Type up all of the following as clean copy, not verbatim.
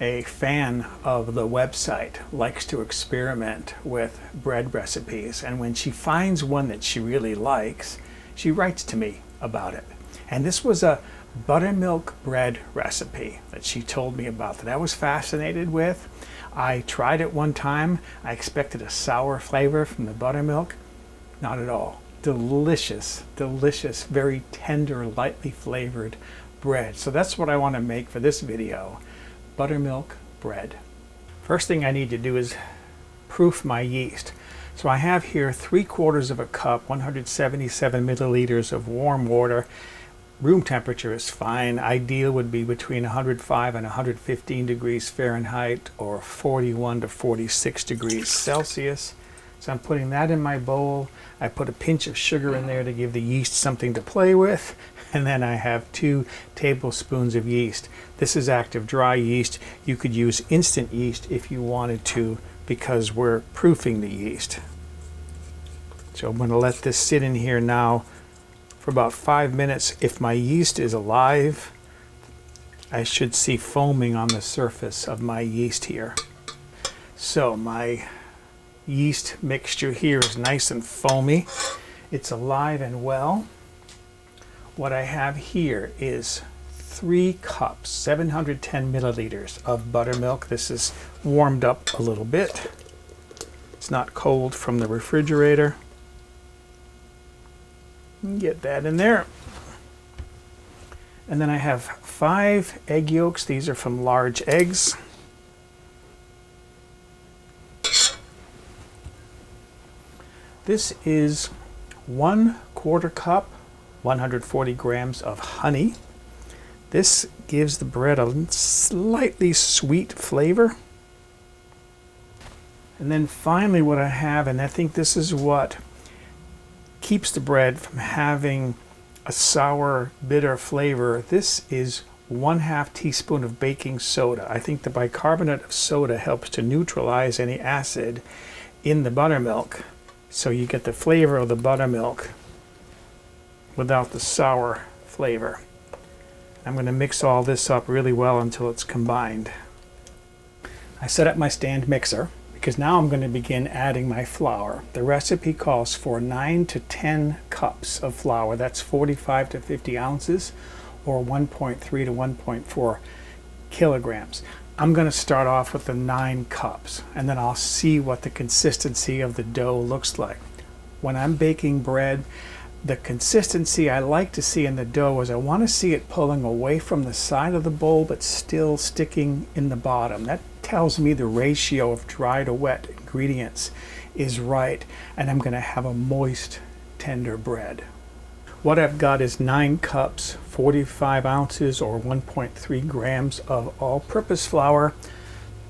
a fan of the website, likes to experiment with bread recipes, and when she finds one that she really likes, she writes to me about it. And this was a buttermilk bread recipe that she told me about that I was fascinated with. I tried it one time. I expected a sour flavor from the buttermilk. Not at all. Delicious, delicious, very tender, lightly flavored bread. So that's what I want to make for this video. Buttermilk bread. First thing I need to do is proof my yeast. So I have here 3/4 of a cup, 177 milliliters of warm water. Room temperature is fine. Ideal would be between 105 and 115 degrees Fahrenheit or 41 to 46 degrees Celsius. So I'm putting that in my bowl. I put a pinch of sugar in there to give the yeast something to play with. And then I have 2 tablespoons of yeast. This is active dry yeast. You could use instant yeast if you wanted to, because we're proofing the yeast. So I'm going to let this sit in here now for about 5 minutes. If my yeast is alive, I should see foaming on the surface of my yeast here. So my yeast mixture here is nice and foamy. It's alive and well. What I have here is 3 cups, 710 milliliters of buttermilk. This is warmed up a little bit. It's not cold from the refrigerator. Get that in there. And then I have 5 egg yolks. These are from large eggs. This is 1/4 cup, 140 grams of honey. This gives the bread a slightly sweet flavor. And then finally what I have, and I think this is what keeps the bread from having a sour, bitter flavor, this is 1/2 teaspoon of baking soda. I think the bicarbonate of soda helps to neutralize any acid in the buttermilk, so you get the flavor of the buttermilk without the sour flavor. I'm going to mix all this up really well until it's combined. I set up my stand mixer because now I'm going to begin adding my flour. The recipe calls for 9 to 10 cups of flour. That's 45 to 50 ounces or 1.3 to 1.4 kilograms. I'm going to start off with the 9 cups and then I'll see what the consistency of the dough looks like. When I'm baking bread, the consistency I like to see in the dough is I want to see it pulling away from the side of the bowl but still sticking in the bottom. That tells me the ratio of dry to wet ingredients is right, and I'm going to have a moist, tender bread. What I've got is 9 cups, 45 ounces or 1.3 grams of all-purpose flour.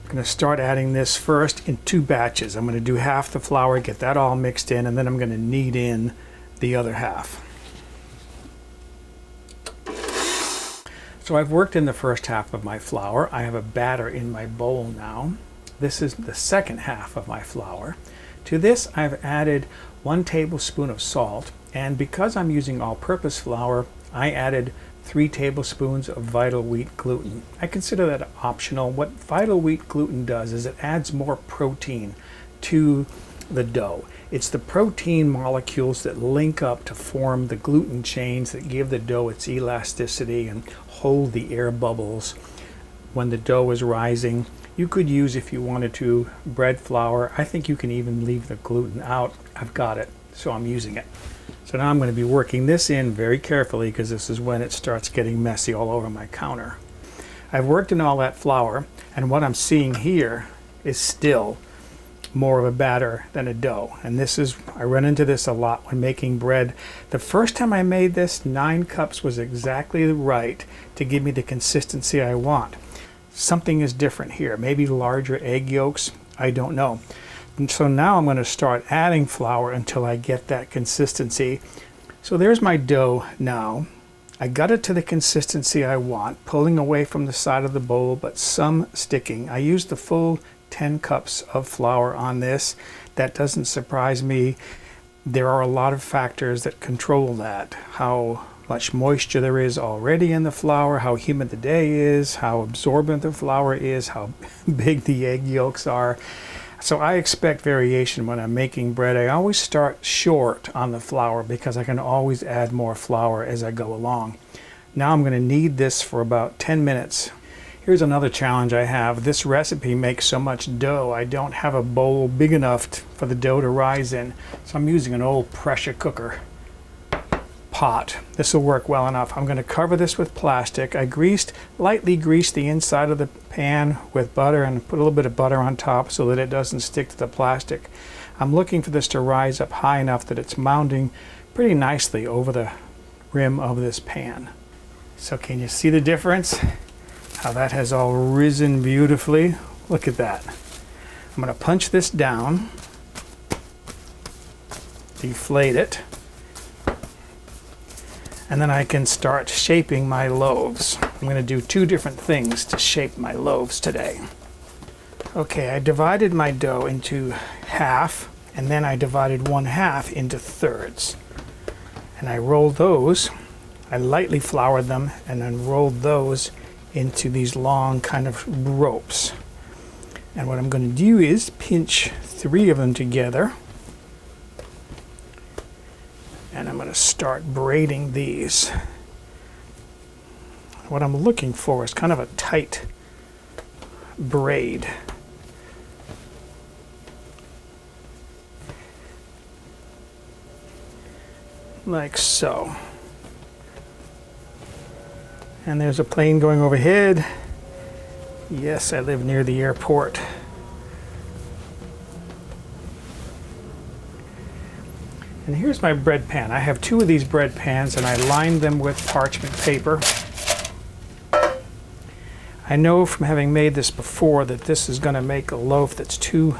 I'm going to start adding this first in 2 batches. I'm going to do half the flour, get that all mixed in, and then I'm going to knead in the other half. So I've worked in the first half of my flour. I have a batter in my bowl now. This is the second half of my flour. To this I've added 1 tablespoon of salt, and because I'm using all-purpose flour, I added 3 tablespoons of vital wheat gluten. I consider that optional. What vital wheat gluten does is it adds more protein to the dough. It's the protein molecules that link up to form the gluten chains that give the dough its elasticity and hold the air bubbles when the dough is rising. You could use, if you wanted to, bread flour. I think you can even leave the gluten out. I've got it, so I'm using it. So now I'm going to be working this in very carefully because this is when it starts getting messy all over my counter. I've worked in all that flour, and what I'm seeing here is still more of a batter than a dough. And this is, I run into this a lot when making bread. The first time I made this, 9 cups was exactly right to give me the consistency I want. Something is different here. Maybe larger egg yolks, I don't know. And so now I'm going to start adding flour until I get that consistency. So there's my dough now. I got it to the consistency I want, pulling away from the side of the bowl, but some sticking. I used the full 10 cups of flour on this. That doesn't surprise me. There are a lot of factors that control that. How much moisture there is already in the flour, how humid the day is, how absorbent the flour is, how big the egg yolks are. So I expect variation when I'm making bread. I always start short on the flour because I can always add more flour as I go along. Now I'm going to knead this for about 10 minutes. Here's another challenge I have. This recipe makes so much dough. I don't have a bowl big enough for the dough to rise in. So I'm using an old pressure cooker pot. This will work well enough. I'm going to cover this with plastic. I lightly greased the inside of the pan with butter and put a little bit of butter on top so that it doesn't stick to the plastic. I'm looking for this to rise up high enough that it's mounting pretty nicely over the rim of this pan. So can you see the difference? How that has all risen beautifully. Look at that. I'm going to punch this down, deflate it, and then I can start shaping my loaves. I'm going to do 2 different things to shape my loaves today. Okay, I divided my dough into half, and then I divided 1/2 into thirds. And I rolled those, I lightly floured them, and then rolled those into these long kind of ropes. And what I'm going to do is pinch 3 of them together. And I'm going to start braiding these. What I'm looking for is kind of a tight braid. Like so. And there's a plane going overhead. Yes, I live near the airport. And here's my bread pan. I have 2 of these bread pans and I lined them with parchment paper. I know from having made this before that this is going to make a loaf that's too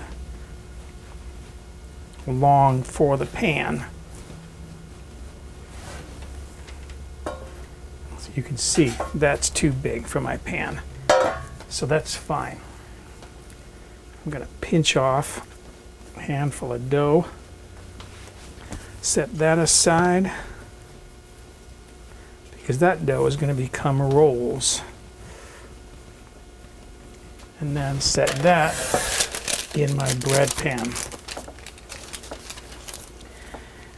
long for the pan. So you can see that's too big for my pan. So that's fine. I'm going to pinch off a handful of dough. Set that aside because that dough is going to become rolls. And then set that in my bread pan.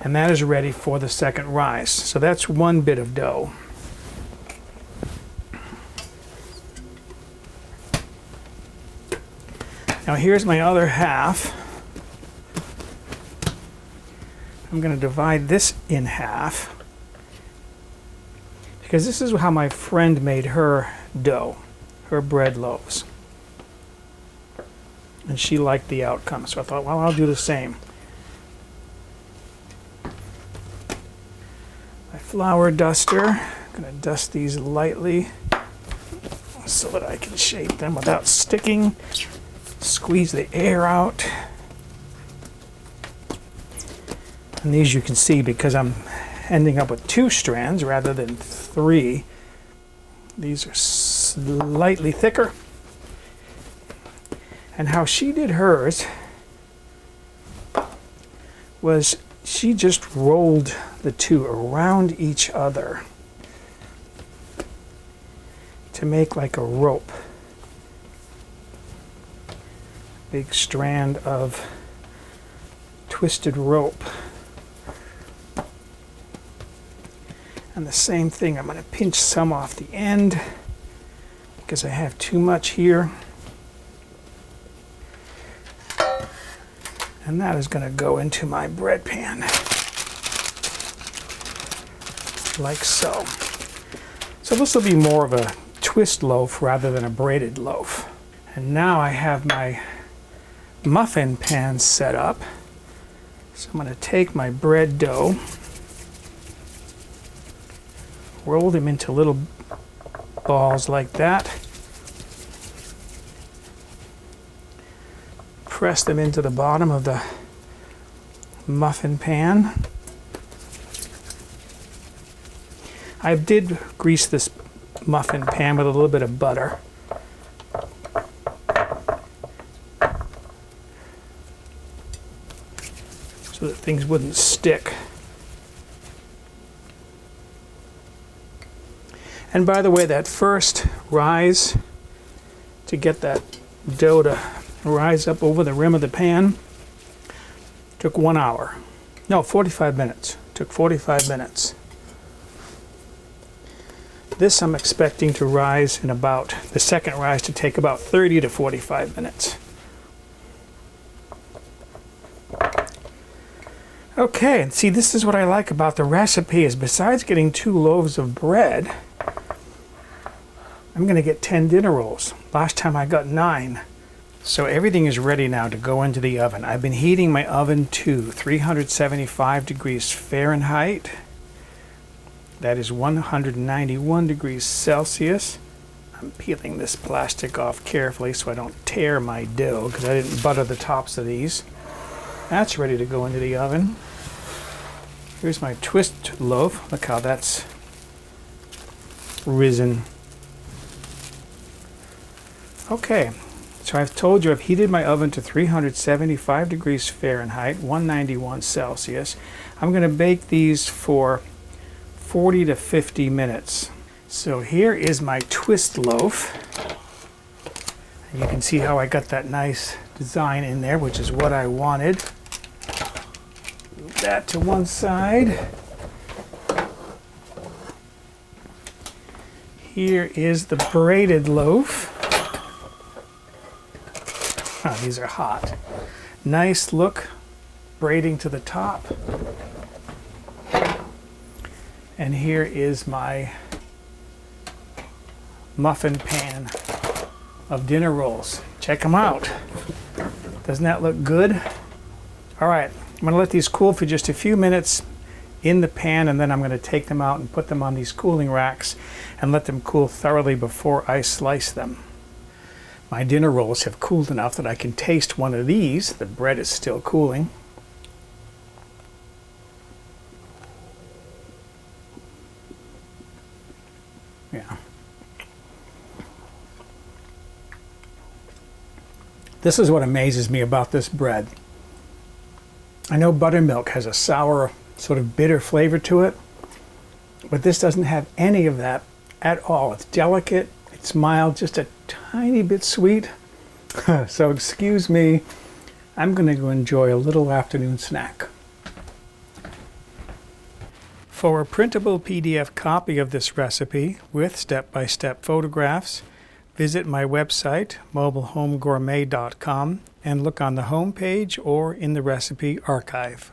And that is ready for the second rise. So that's 1 bit of dough. Now here's my other half. I'm going to divide this in half because this is how my friend made her dough, her bread loaves. And she liked the outcome, so I thought, well, I'll do the same. My flour duster, I'm going to dust these lightly so that I can shape them without sticking. Squeeze the air out. And these you can see because I'm ending up with 2 strands rather than 3. These are slightly thicker. And how she did hers was she just rolled the 2 around each other to make like a rope. Big strand of twisted rope. And the same thing, I'm going to pinch some off the end because I have too much here. And that is going to go into my bread pan. Like so. So this will be more of a twist loaf rather than a braided loaf. And now I have my muffin pan set up. So I'm going to take my bread dough, roll them into little balls like that, press them into the bottom of the muffin pan. I did grease this muffin pan with a little bit of butter. So that things wouldn't stick. And by the way, that first rise to get that dough to rise up over the rim of the pan took 1 hour. No, 45 minutes. Took 45 minutes. This I'm expecting to rise in about, the second rise to take about 30 to 45 minutes. Okay, and see, this is what I like about the recipe is besides getting 2 loaves of bread, I'm going to get 10 dinner rolls. Last time I got 9. So everything is ready now to go into the oven. I've been heating my oven to 375 degrees Fahrenheit. That is 191 degrees Celsius. I'm peeling this plastic off carefully so I don't tear my dough because I didn't butter the tops of these. That's ready to go into the oven. Here's my twist loaf. Look how that's risen. Okay. So I've told you I've heated my oven to 375 degrees Fahrenheit, 191 Celsius. I'm going to bake these for 40 to 50 minutes. So here is my twist loaf. And you can see how I got that nice design in there, which is what I wanted. Move that to one side. Here is the braided loaf. Oh, these are hot. Nice look, braiding to the top. And here is my muffin pan of dinner rolls. Check them out. Doesn't that look good? All right, I'm going to let these cool for just a few minutes in the pan, and then I'm going to take them out and put them on these cooling racks and let them cool thoroughly before I slice them. My dinner rolls have cooled enough that I can taste one of these. The bread is still cooling. Yeah. This is what amazes me about this bread. I know buttermilk has a sour, sort of bitter flavor to it, but this doesn't have any of that at all. It's delicate, it's mild, just a tiny bit sweet. So excuse me, I'm going to go enjoy a little afternoon snack. For a printable PDF copy of this recipe with step-by-step photographs, visit my website, mobilehomegourmet.com, and look on the home page or in the recipe archive.